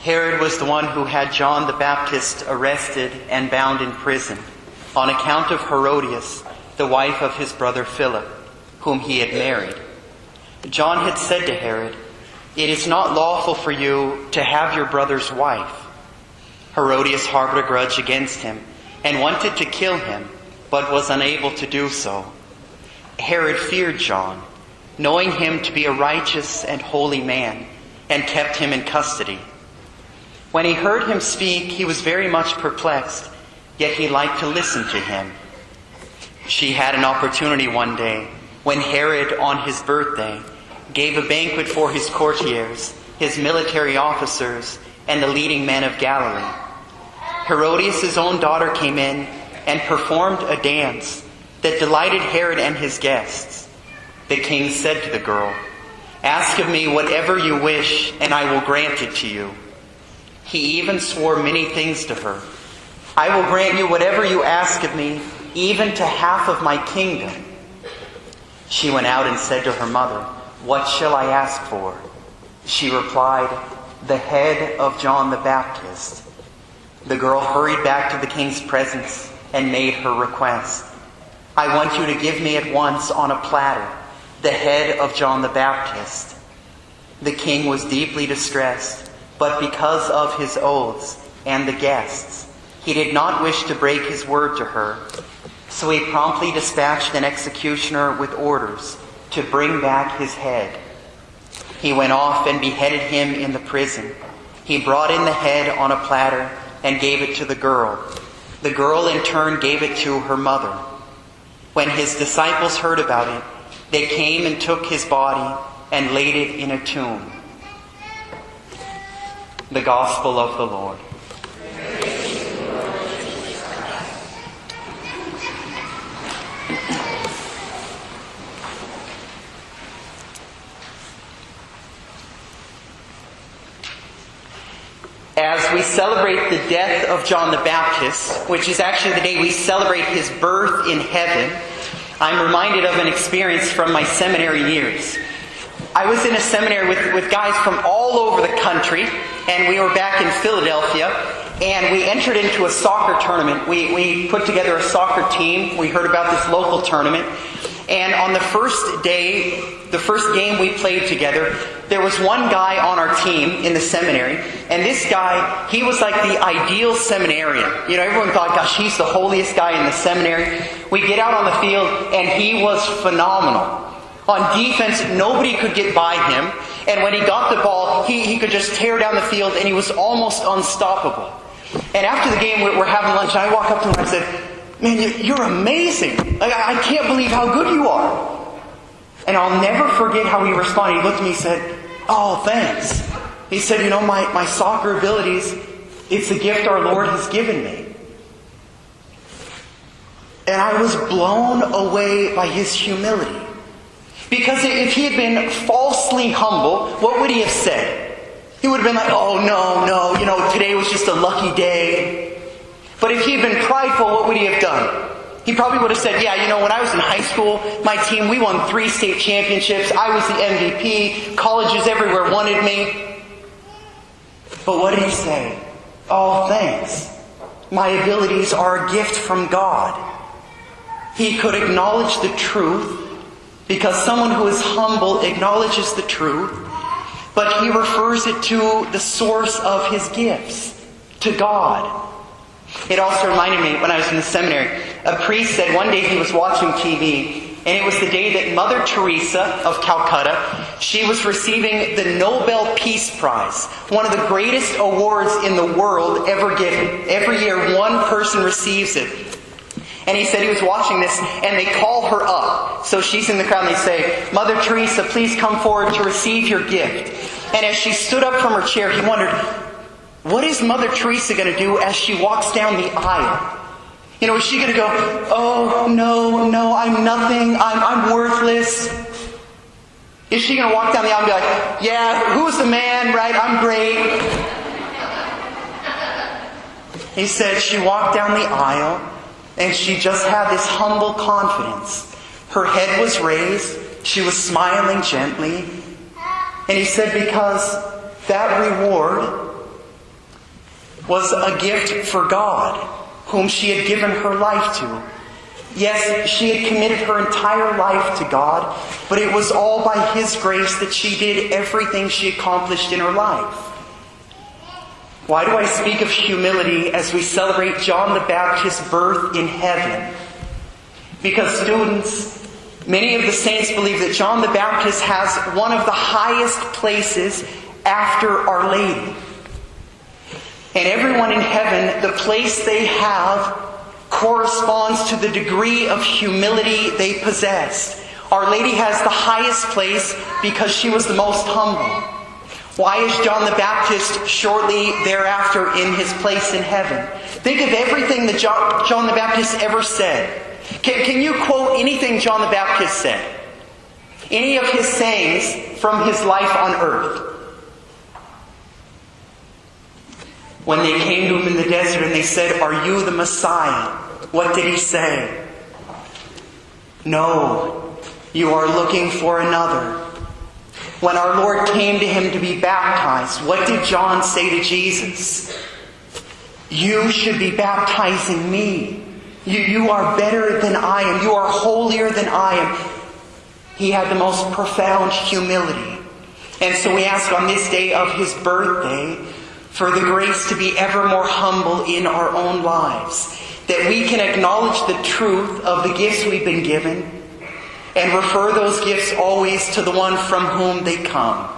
Herod was the one who had John the Baptist arrested and bound in prison on account of Herodias, the wife of his brother Philip, whom he had married. John had said to Herod, "It is not lawful for you to have your brother's wife." Herodias harbored a grudge against him and wanted to kill him, but was unable to do so. Herod feared John, knowing him to be a righteous and holy man, and kept him in custody. When he heard him speak, he was very much perplexed, yet he liked to listen to him. She had an opportunity one day when Herod, on his birthday, gave a banquet for his courtiers, his military officers, and the leading men of Galilee. Herodias' own daughter came in and performed a dance that delighted Herod and his guests. The king said to the girl, "Ask of me whatever you wish, and I will grant it to you." He even swore many things to her. "I will grant you whatever you ask of me, even to half of my kingdom." She went out and said to her mother, "What shall I ask for?" She replied, "The head of John the Baptist." The girl hurried back to the king's presence and made her request. "I want you to give me at once on a platter the head of John the Baptist." The king was deeply distressed, but because of his oaths and the guests, he did not wish to break his word to her. So he promptly dispatched an executioner with orders to bring back his head. He went off and beheaded him in the prison. He brought in the head on a platter and gave it to the girl. The girl in turn gave it to her mother. When his disciples heard about it, they came and took his body and laid it in a tomb. The Gospel of the Lord. As we celebrate the death of John the Baptist, which is actually the day we celebrate his birth in heaven, I'm reminded of an experience from my seminary years. I was in a seminary with guys from all over the country, and we were back in Philadelphia, and we entered into a soccer tournament. We put together a soccer team. We heard about this local tournament. And on the first day, the first game we played together, there was one guy on our team in the seminary, and this guy, he was like the ideal seminarian. You know, everyone thought, gosh, he's the holiest guy in the seminary. We get out on the field, and he was phenomenal. On defense, nobody could get by him, and when he got the ball, he could just tear down the field, and he was almost unstoppable. And after the game, we're having lunch, and I walk up to him and I said, "Man, you're amazing. I can't believe how good you are." And I'll never forget how he responded. He looked at me and said, "Oh, thanks." He said, "You know, my soccer abilities, it's a gift our Lord has given me." And I was blown away by his humility. Because if he had been falsely humble, what would he have said? He would have been like, "Oh, no, you know, today was just a lucky day." But if he had been prideful, what would he have done? He probably would have said, "Yeah, you know, when I was in high school, my team, we won 3 state championships. I was the MVP. Colleges everywhere wanted me." But what did he say? "Oh, thanks. My abilities are a gift from God." He could acknowledge the truth, because someone who is humble acknowledges the truth, but he refers it to the source of his gifts, to God. It also reminded me, when I was in the seminary, a priest said one day he was watching TV, and it was the day that Mother Teresa of Calcutta, she was receiving the Nobel Peace Prize, one of the greatest awards in the world ever given. Every year one person receives it. And he said he was watching this, and they call her up. So she's in the crowd, and they say, "Mother Teresa, please come forward to receive your gift." And as she stood up from her chair, he wondered, what is Mother Teresa going to do as she walks down the aisle? You know, is she going to go, "Oh, no, I'm nothing, I'm worthless"? Is she going to walk down the aisle and be like, "Yeah, who's the man, right? I'm great"? He said she walked down the aisle, and she just had this humble confidence. Her head was raised. She was smiling gently. And he said, because that reward was a gift for God, whom she had given her life to. Yes, she had committed her entire life to God, but it was all by His grace that she did everything she accomplished in her life. Why do I speak of humility as we celebrate John the Baptist's birth in heaven? Because, students, many of the saints believe that John the Baptist has one of the highest places after Our Lady. And everyone in heaven, the place they have corresponds to the degree of humility they possessed. Our Lady has the highest place because she was the most humble. Why is John the Baptist shortly thereafter in his place in heaven? Think of everything that John the Baptist ever said. Can you quote anything John the Baptist said? Any of his sayings from his life on earth? When they came to him in the desert and they said, "Are you the Messiah?" What did he say? "No, you are looking for another." When our Lord came to him to be baptized, what did John say to Jesus? "You should be baptizing me. You are better than I am. You are holier than I am." He had the most profound humility. And so we ask on this day of his birthday for the grace to be ever more humble in our own lives, that we can acknowledge the truth of the gifts we've been given and refer those gifts always to the one from whom they come.